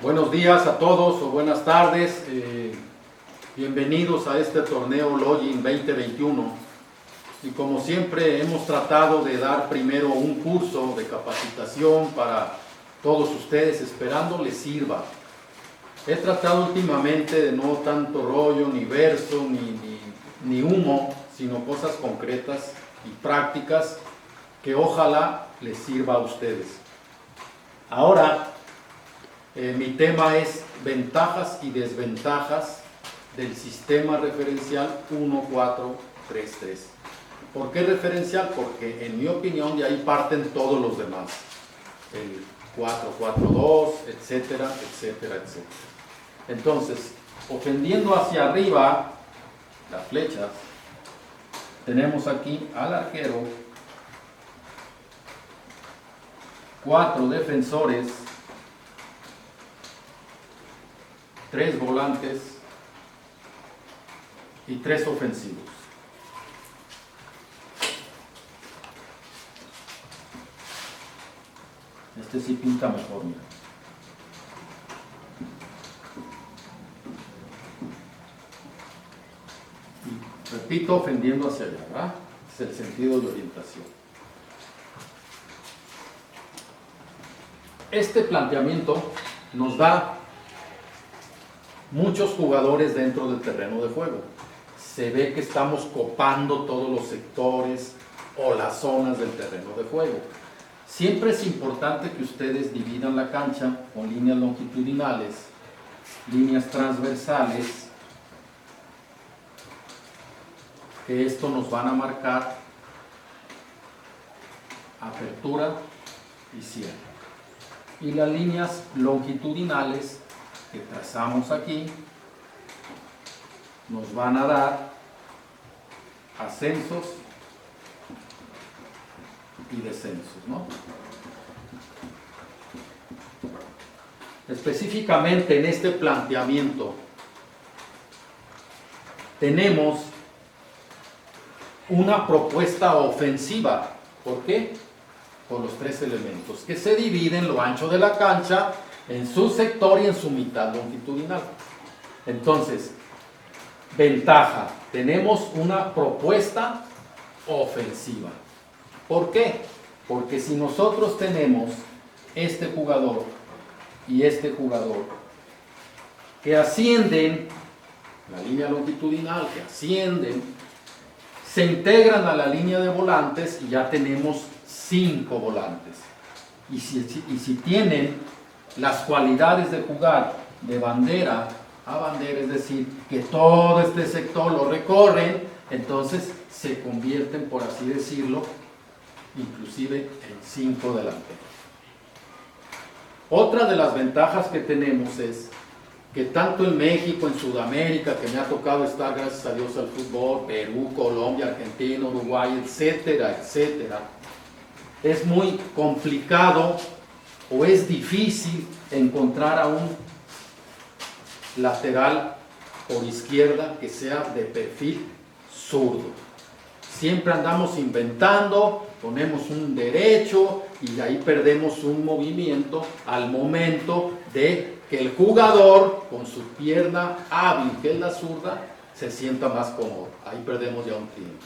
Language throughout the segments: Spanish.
Buenos días a todos o buenas tardes. Bienvenidos a este torneo Login 2021. Y como siempre hemos tratado de dar primero un curso de capacitación para todos ustedes, esperando les sirva. He tratado últimamente de no tanto rollo, ni verso, ni humo, sino cosas concretas y prácticas que ojalá les sirva a ustedes. Ahora, mi tema es ventajas y desventajas del sistema referencial 1433. ¿Por qué referencial? Porque en mi opinión de ahí parten todos los demás. El 442, etcétera, etcétera, etcétera. Entonces, ofendiendo hacia arriba las flechas, tenemos aquí al arquero, 4 defensores, 3 volantes y 3 ofensivos. Este sí pinta mejor, mira. Y repito, ofendiendo hacia allá, ¿verdad? Es el sentido de orientación. Este planteamiento nos da muchos jugadores dentro del terreno de juego. Se ve que estamos copando todos los sectores o las zonas del terreno de juego. Siempre es importante que ustedes dividan la cancha con líneas longitudinales, líneas transversales, que esto nos van a marcar apertura y cierre. Y las líneas longitudinales que trazamos aquí nos van a dar ascensos y descensos, ¿no? Específicamente en este planteamiento tenemos una propuesta ofensiva. ¿Por qué? Por los 3 elementos que se dividen lo ancho de la cancha en su sector y en su mitad longitudinal. Entonces, ventaja, tenemos una propuesta ofensiva. ¿Por qué? Porque si nosotros tenemos este jugador y este jugador que ascienden, la línea longitudinal, que ascienden, se integran a la línea de volantes y ya tenemos 5 volantes. Y si tienen las cualidades de jugar de bandera a bandera, es decir, que todo este sector lo recorren, entonces se convierten, por así decirlo, inclusive en 5 delanteros. Otra de las ventajas que tenemos es que tanto en México, en Sudamérica, que me ha tocado estar, gracias a Dios, al fútbol, Perú, Colombia, Argentina, Uruguay, etcétera, etcétera, es muy complicado o es difícil encontrar a un lateral por izquierda que sea de perfil zurdo. Siempre andamos inventando, ponemos un derecho y ahí perdemos un movimiento al momento de que el jugador con su pierna hábil, que es la zurda, se sienta más cómodo. Ahí perdemos ya un tiempo.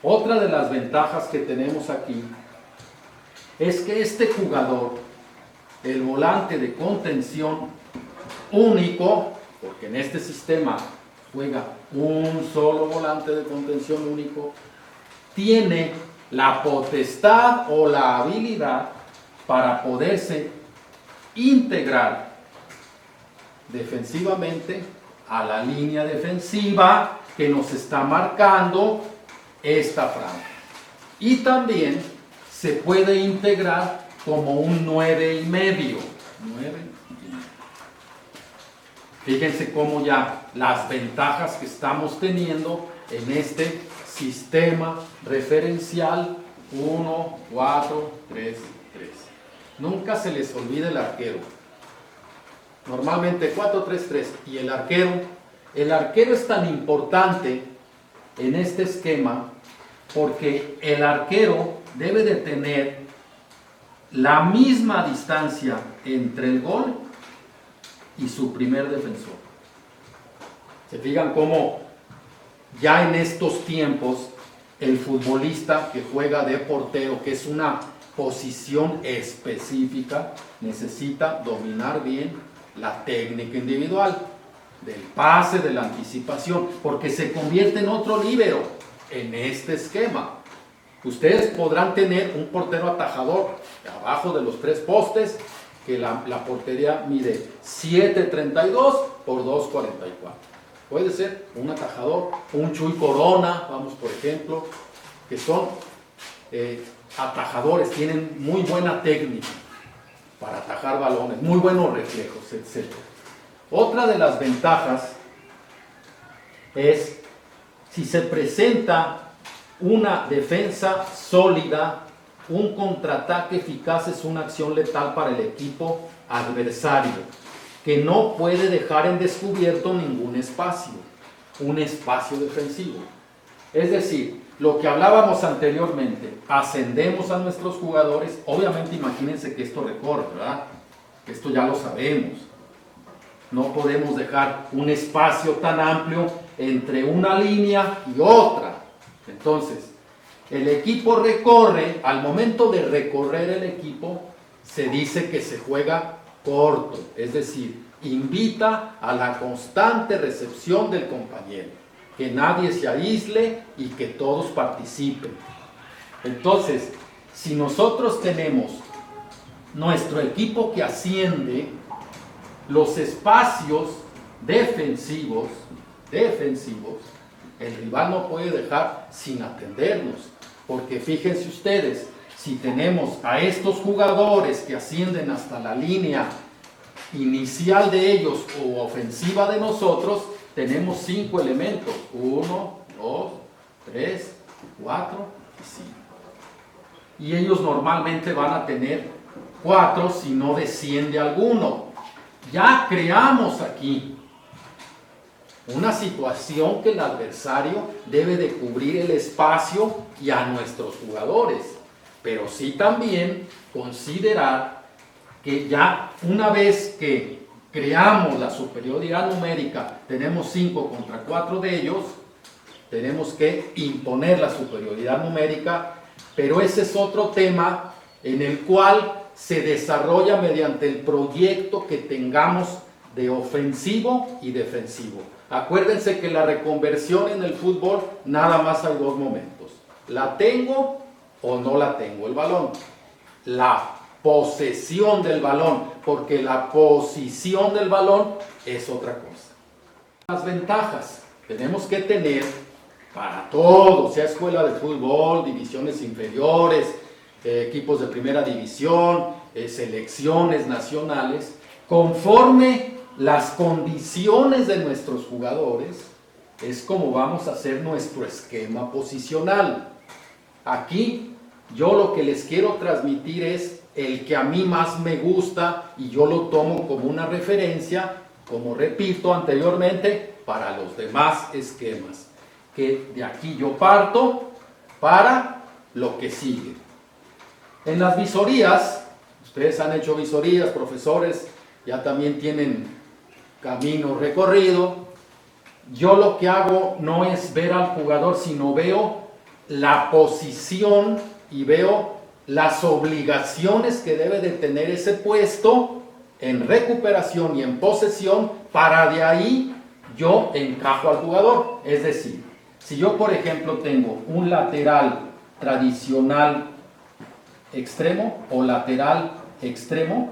Otra de las ventajas que tenemos aquí es que este jugador, el volante de contención único, porque en este sistema juega un solo volante de contención único, tiene la potestad o la habilidad para poderse integrar defensivamente a la línea defensiva que nos está marcando esta franja. Y también se puede integrar como un 9,5. Fíjense cómo ya las ventajas que estamos teniendo en este sistema referencial 1, 4, 3, 3. Nunca se les olvide el arquero. Normalmente 4, 3, 3. Y el arquero es tan importante en este esquema porque el arquero debe de tener la misma distancia entre el gol y su primer defensor. Se fijan cómo ya en estos tiempos el futbolista que juega de portero, que es una posición específica, necesita dominar bien la técnica individual, del pase, de la anticipación, porque se convierte en otro líbero en este esquema. Ustedes podrán tener un portero atajador abajo de los 3 postes, que la portería mide 7.32 por 2.44. Puede ser un atajador, un Chuy Corona, vamos por ejemplo, que son atajadores, tienen muy buena técnica para atajar balones, muy buenos reflejos, etc. Otra de las ventajas es si se presenta una defensa sólida, un contraataque eficaz es una acción letal para el equipo adversario, que no puede dejar en descubierto ningún espacio, un espacio defensivo. Es decir, lo que hablábamos anteriormente, ascendemos a nuestros jugadores, obviamente imagínense que esto recorre, ¿verdad? Esto ya lo sabemos. No podemos dejar un espacio tan amplio entre una línea y otra. Entonces, el equipo recorre, al momento de recorrer el equipo, se dice que se juega corto, es decir, invita a la constante recepción del compañero, que nadie se aísle y que todos participen. Entonces, si nosotros tenemos nuestro equipo que asciende, los espacios defensivos, el rival no puede dejar sin atendernos, porque fíjense ustedes, si tenemos a estos jugadores que ascienden hasta la línea inicial de ellos o ofensiva de nosotros, tenemos 5 elementos, 1, 2, 3, 4 y 5. Y ellos normalmente van a tener 4 si no desciende alguno. Ya creamos aquí una situación que el adversario debe de cubrir el espacio y a nuestros jugadores, pero sí también considerar que ya una vez que creamos la superioridad numérica, tenemos 5 contra 4 de ellos, tenemos que imponer la superioridad numérica, pero ese es otro tema en el cual se desarrolla mediante el proyecto que tengamos de ofensivo y defensivo. Acuérdense que la reconversión en el fútbol nada más hay 2 momentos. ¿La tengo o no la tengo el balón? La posesión del balón, porque la posición del balón es otra cosa. Las ventajas tenemos que tener para todo, sea escuela de fútbol, divisiones inferiores, equipos de primera división, selecciones nacionales, conforme las condiciones de nuestros jugadores, es como vamos a hacer nuestro esquema posicional. Aquí yo lo que les quiero transmitir es el que a mí más me gusta y yo lo tomo como una referencia, como repito anteriormente, para los demás esquemas. Que de aquí yo parto para lo que sigue. En las visorías, ustedes han hecho visorías, profesores, ya también tienen camino recorrido. Yo lo que hago no es ver al jugador, sino veo la posición y veo las obligaciones que debe de tener ese puesto en recuperación y en posesión, para de ahí yo encajo al jugador. Es decir, si yo por ejemplo tengo un lateral tradicional extremo o lateral extremo,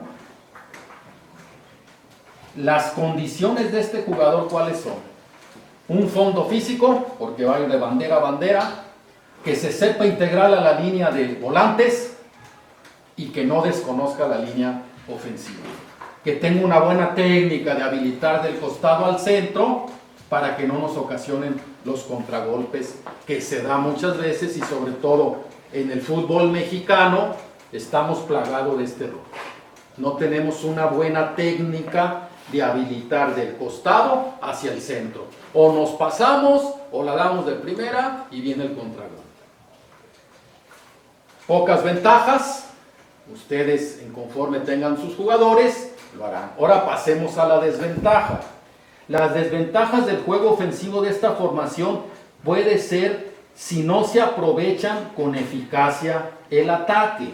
las condiciones de este jugador, ¿cuáles son? Un fondo físico, porque va a ir de bandera a bandera, que se sepa integrar a la línea de volantes y que no desconozca la línea ofensiva. Que tenga una buena técnica de habilitar del costado al centro para que no nos ocasionen los contragolpes que se da muchas veces, y sobre todo en el fútbol mexicano estamos plagados de este error. No tenemos una buena técnica de habilitar del costado hacia el centro. O nos pasamos o la damos de primera y viene el contragolpe. Pocas ventajas. Ustedes, en conforme tengan sus jugadores, lo harán. Ahora pasemos a la desventaja. Las desventajas del juego ofensivo de esta formación puede ser si no se aprovechan con eficacia el ataque.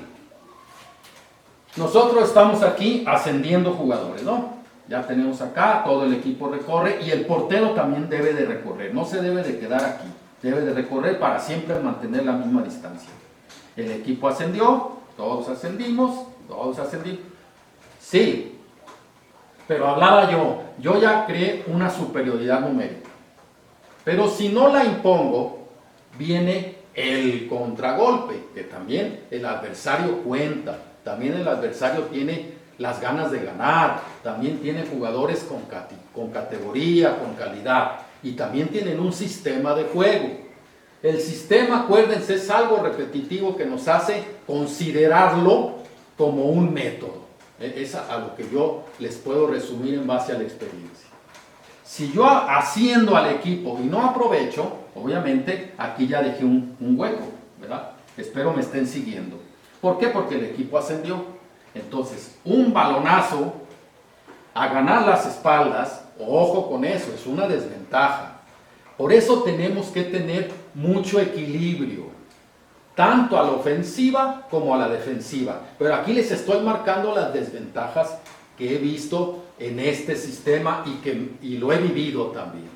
Nosotros estamos aquí ascendiendo jugadores, ¿no? Ya tenemos acá, todo el equipo recorre y el portero también debe de recorrer, no se debe de quedar aquí, debe de recorrer para siempre mantener la misma distancia. El equipo ascendió, todos ascendimos. Sí, pero hablaba yo ya creé una superioridad numérica. Pero si no la impongo, viene el contragolpe, que también el adversario cuenta, también el adversario tiene las ganas de ganar, también tiene jugadores con categoría, con calidad, y también tienen un sistema de juego. El sistema, acuérdense, es algo repetitivo que nos hace considerarlo como un método. Es a lo que yo les puedo resumir en base a la experiencia. Si yo asciendo al equipo y no aprovecho, obviamente aquí ya dejé un hueco, ¿verdad? Espero me estén siguiendo. ¿Por qué? Porque el equipo ascendió. Entonces, un balonazo a ganar las espaldas, ojo con eso, es una desventaja. Por eso tenemos que tener mucho equilibrio, tanto a la ofensiva como a la defensiva. Pero aquí les estoy marcando las desventajas que he visto en este sistema y lo he vivido también.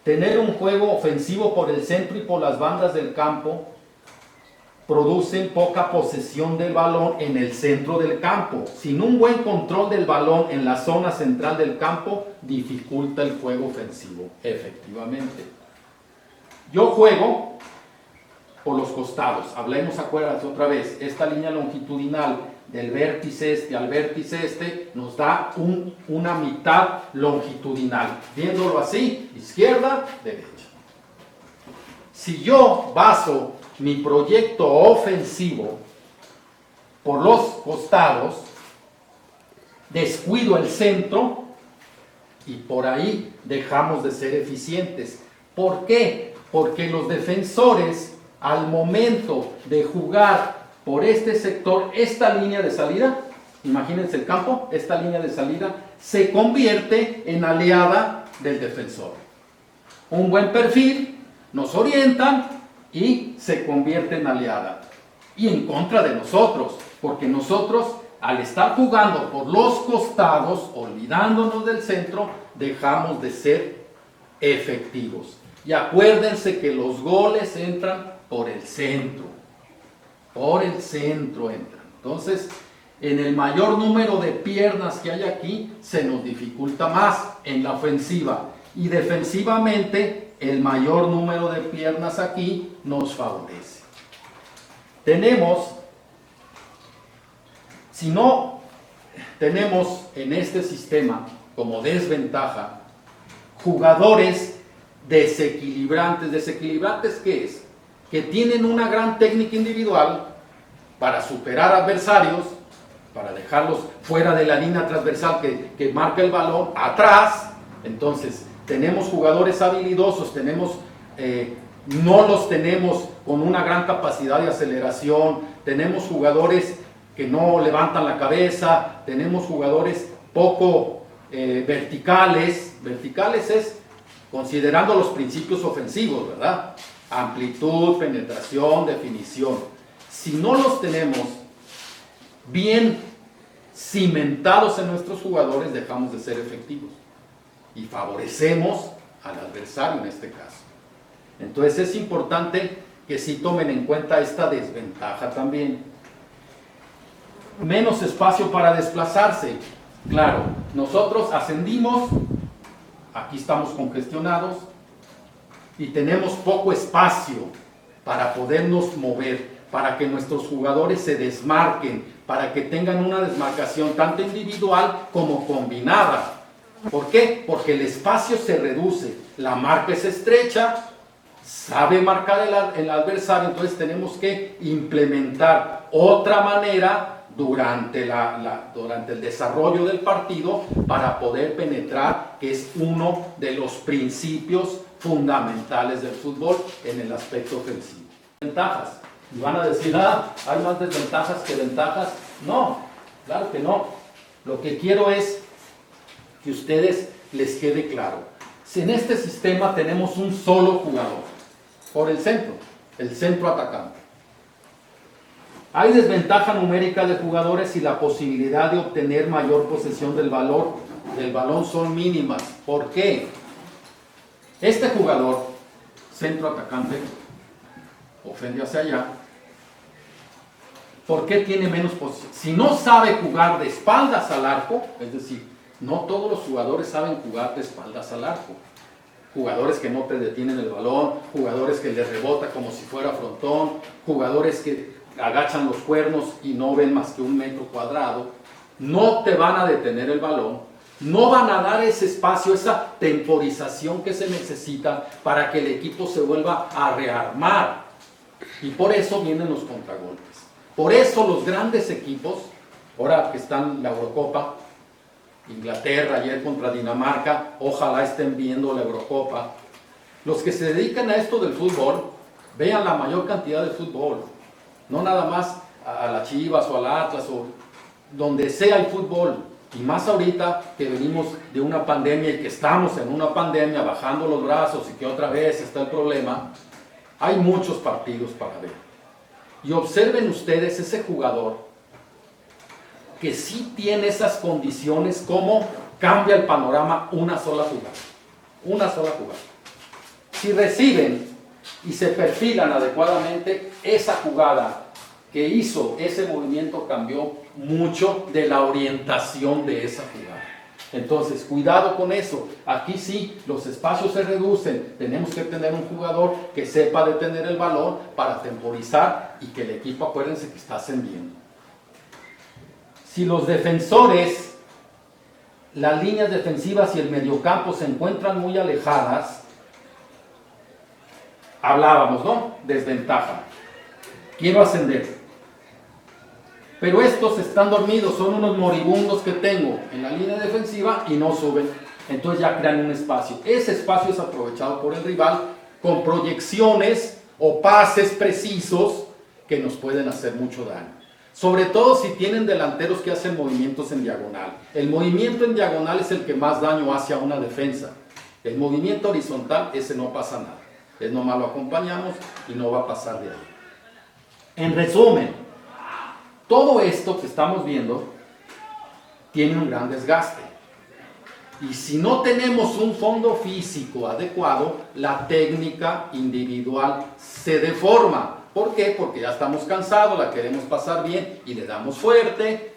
Tener un juego ofensivo por el centro y por las bandas del campo producen poca posesión del balón en el centro del campo. Sin un buen control del balón en la zona central del campo, dificulta el juego ofensivo, efectivamente. Yo juego por los costados. Hablemos, acuérdense otra vez, esta línea longitudinal del vértice este al vértice este nos da una mitad longitudinal. Viéndolo así, izquierda, derecha. Si yo baso mi proyecto ofensivo por los costados, descuido el centro y por ahí dejamos de ser eficientes. ¿Por qué? Porque los defensores, al momento de jugar por este sector, esta línea de salida, imagínense el campo, esta línea de salida se convierte en aliada del defensor. Un buen perfil, nos orientan y se convierte en aliada. Y en contra de nosotros, porque nosotros, al estar jugando por los costados, olvidándonos del centro, dejamos de ser efectivos. Y acuérdense que los goles entran por el centro. Por el centro entran. Entonces, en el mayor número de piernas que hay aquí, se nos dificulta más en la ofensiva. Y defensivamente, el mayor número de piernas aquí nos favorece. Si no tenemos en este sistema como desventaja jugadores desequilibrantes. ¿Desequilibrantes qué es? Que tienen una gran técnica individual para superar adversarios, para dejarlos fuera de la línea transversal que marca el balón, atrás. Entonces, tenemos jugadores habilidosos, no los tenemos con una gran capacidad de aceleración, tenemos jugadores que no levantan la cabeza, tenemos jugadores poco verticales. Verticales es considerando los principios ofensivos, ¿verdad? Amplitud, penetración, definición. Si no los tenemos bien cimentados en nuestros jugadores, dejamos de ser efectivos y favorecemos al adversario en este caso. Entonces es importante que sí tomen en cuenta esta desventaja también. Menos espacio para desplazarse. Claro, nosotros ascendimos, aquí estamos congestionados y tenemos poco espacio para podernos mover, para que nuestros jugadores se desmarquen, para que tengan una desmarcación tanto individual como combinada. ¿Por qué? Porque el espacio se reduce, la marca es estrecha, sabe marcar el adversario, entonces tenemos que implementar otra manera durante el desarrollo del partido para poder penetrar, que es uno de los principios fundamentales del fútbol en el aspecto ofensivo. Ventajas. Y van a decir, hay más desventajas que ventajas. No, claro que no. Lo que quiero es que a ustedes les quede claro. Si en este sistema tenemos un solo jugador, por el centro atacante. Hay desventaja numérica de jugadores y la posibilidad de obtener mayor posesión del balón son mínimas. ¿Por qué? Este jugador, centro atacante, ofende hacia allá. ¿Por qué tiene menos posesión? Si no sabe jugar de espaldas al arco, es decir, no todos los jugadores saben jugar de espaldas al arco. Jugadores que no te detienen el balón, jugadores que le rebota como si fuera frontón, jugadores que agachan los cuernos y no ven más que 1 metro cuadrado, no te van a detener el balón, no van a dar ese espacio, esa temporización que se necesita para que el equipo se vuelva a rearmar. Y por eso vienen los contragolpes. Por eso los grandes equipos, ahora que están en la Eurocopa, Inglaterra ayer contra Dinamarca, ojalá estén viendo la Eurocopa, los que se dedican a esto del fútbol, vean la mayor cantidad de fútbol. No nada más a la Chivas o al Atlas o donde sea el fútbol. Y más ahorita que venimos de una pandemia y que estamos en una pandemia bajando los brazos y que otra vez está el problema, hay muchos partidos para ver. Y observen ustedes ese jugador que sí tiene esas condiciones, cómo cambia el panorama una sola jugada. Una sola jugada. Si reciben y se perfilan adecuadamente, esa jugada que hizo ese movimiento cambió mucho de la orientación de esa jugada. Entonces, cuidado con eso. Aquí sí, los espacios se reducen. Tenemos que tener un jugador que sepa detener el balón para temporizar y que el equipo, acuérdense que está ascendiendo. Si los defensores, las líneas defensivas y el mediocampo se encuentran muy alejadas, hablábamos, ¿no? Desventaja. Quiero ascender. Pero estos están dormidos, son unos moribundos que tengo en la línea defensiva y no suben. Entonces ya crean un espacio. Ese espacio es aprovechado por el rival con proyecciones o pases precisos que nos pueden hacer mucho daño. Sobre todo si tienen delanteros que hacen movimientos en diagonal. El movimiento en diagonal es el que más daño hace a una defensa. El movimiento horizontal, ese no pasa nada. Es nomás lo acompañamos y no va a pasar de ahí. En resumen, todo esto que estamos viendo tiene un gran desgaste. Y si no tenemos un fondo físico adecuado, la técnica individual se deforma. ¿Por qué? Porque ya estamos cansados, la queremos pasar bien y le damos fuerte,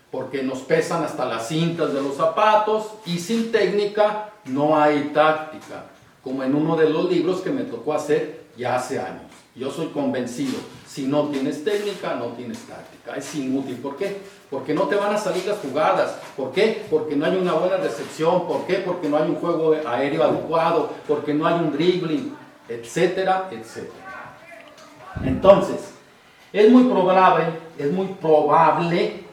porque nos pesan hasta las cintas de los zapatos y sin técnica no hay táctica. Como en uno de los libros que me tocó hacer ya hace años. Yo soy convencido, si no tienes técnica, no tienes táctica. Es inútil. ¿Por qué? Porque no te van a salir las jugadas. ¿Por qué? Porque no hay una buena recepción. ¿Por qué? Porque no hay un juego aéreo adecuado. Porque no hay un dribbling, etcétera, etcétera. Entonces, es muy probable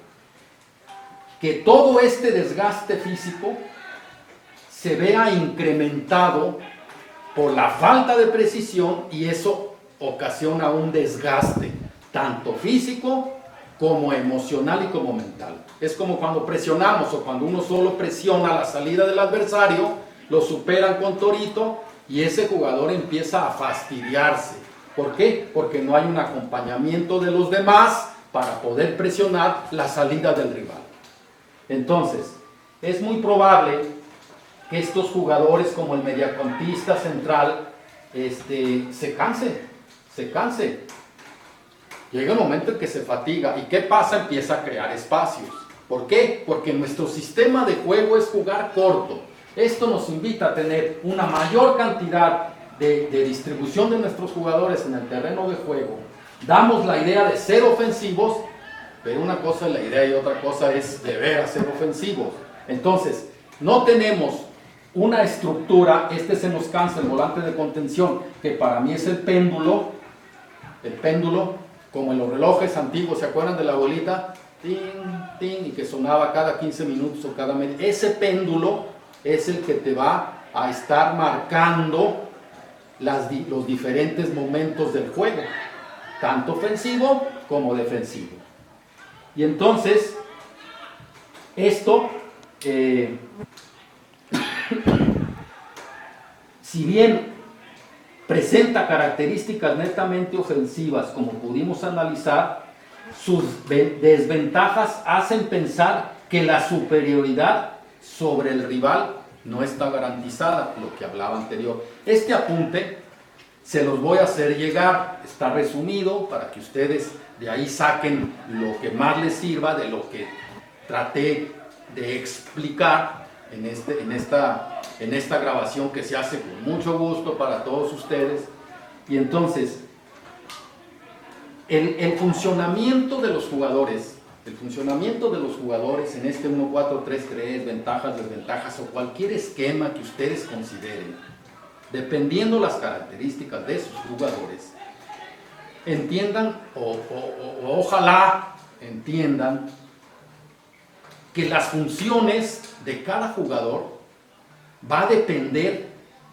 que todo este desgaste físico se vea incrementado por la falta de precisión y eso ocasiona un desgaste, tanto físico como emocional y como mental. Es como cuando presionamos o cuando uno solo presiona la salida del adversario, lo superan con torito y ese jugador empieza a fastidiarse. ¿Por qué? Porque no hay un acompañamiento de los demás para poder presionar la salida del rival. Entonces, es muy probable que estos jugadores como el mediacampista central se canse. Llega un momento en que se fatiga. ¿Y qué pasa? Empieza a crear espacios. ¿Por qué? Porque nuestro sistema de juego es jugar corto. Esto nos invita a tener una mayor cantidad de distribución de nuestros jugadores en el terreno de juego. Damos la idea de ser ofensivos, pero una cosa es la idea y otra cosa es deber ser ofensivos. Entonces, no tenemos una estructura. Se nos cansa el volante de contención, que para mí es el péndulo, como en los relojes antiguos, ¿se acuerdan de la bolita? Tin, tin, y que sonaba cada 15 minutos o cada media. Ese péndulo es el que te va a estar marcando los diferentes momentos del juego, tanto ofensivo como defensivo. Y entonces, Esto, si bien presenta características netamente ofensivas, como pudimos analizar, sus desventajas hacen pensar que la superioridad sobre el rival no está garantizada, lo que hablaba anterior. Este apunte se los voy a hacer llegar, está resumido para que ustedes de ahí saquen lo que más les sirva de lo que traté de explicar en esta grabación que se hace con mucho gusto para todos ustedes. Y entonces, el funcionamiento de los jugadores en este 1-4-3-3, ventajas, desventajas o cualquier esquema que ustedes consideren, dependiendo las características de sus jugadores, entiendan o ojalá entiendan que las funciones de cada jugador va a depender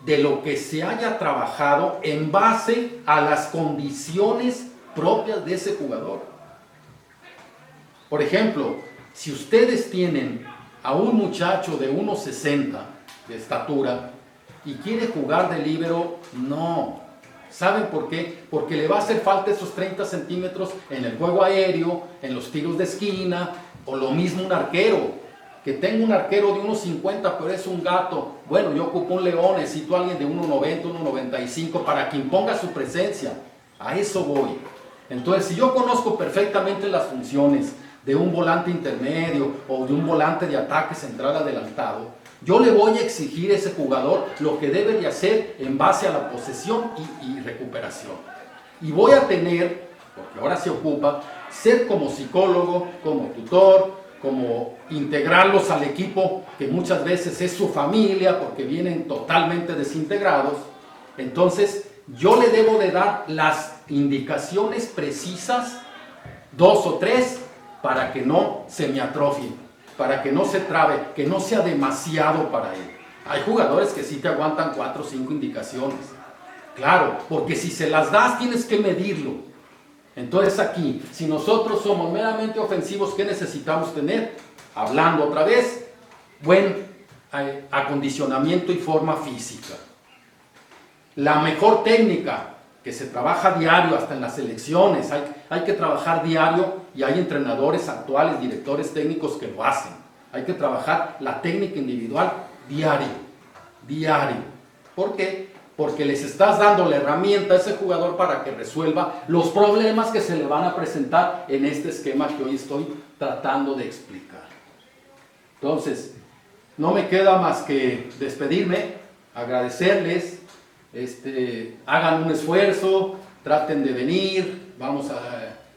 de lo que se haya trabajado en base a las condiciones propias de ese jugador. Por ejemplo, si ustedes tienen a un muchacho de 1.60 de estatura y quiere jugar de líbero, no. ¿Saben por qué? Porque le va a hacer falta esos 30 centímetros en el juego aéreo, en los tiros de esquina, o lo mismo un arquero. Que tenga un arquero de 1.50 pero es un gato. Bueno, yo ocupo un león, necesito a alguien de 1.90, 1.95 para que imponga su presencia. A eso voy. Entonces, si yo conozco perfectamente las funciones de un volante intermedio o de un volante de ataque central adelantado, yo le voy a exigir a ese jugador lo que debe de hacer en base a la posesión y recuperación. Y voy a tener, porque ahora se ocupa, ser como psicólogo, como tutor, como integrarlos al equipo, que muchas veces es su familia, porque vienen totalmente desintegrados. Entonces, yo le debo de dar las indicaciones precisas, 2 o 3, para que no se me atrofie, para que no se trabe, que no sea demasiado para él. Hay jugadores que sí te aguantan 4 o 5 indicaciones. Claro, porque si se las das tienes que medirlo. Entonces aquí, si nosotros somos meramente ofensivos, ¿qué necesitamos tener? Hablando otra vez, buen acondicionamiento y forma física. La mejor técnica que se trabaja diario, hasta en las selecciones, hay que trabajar diario y hay entrenadores actuales, directores técnicos que lo hacen. Hay que trabajar la técnica individual diario. ¿Por qué? Porque les estás dando la herramienta a ese jugador para que resuelva los problemas que se le van a presentar en este esquema que hoy estoy tratando de explicar. Entonces, no me queda más que despedirme, agradecerles, hagan un esfuerzo, traten de venir,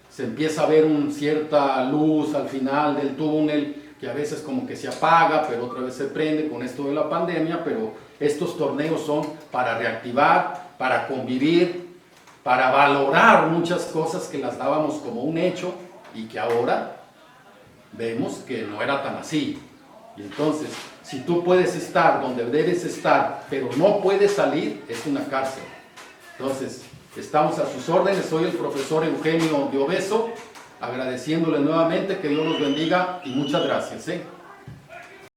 se empieza a ver cierta luz al final del túnel, que a veces como que se apaga, pero otra vez se prende con esto de la pandemia, pero estos torneos son para reactivar, para convivir, para valorar muchas cosas que las dábamos como un hecho y que ahora vemos que no era tan así. Y entonces, si tú puedes estar donde debes estar, pero no puedes salir, es una cárcel. Entonces, estamos a sus órdenes. Soy el profesor Eugenio de Obeso, agradeciéndole nuevamente, que Dios los bendiga y muchas gracias.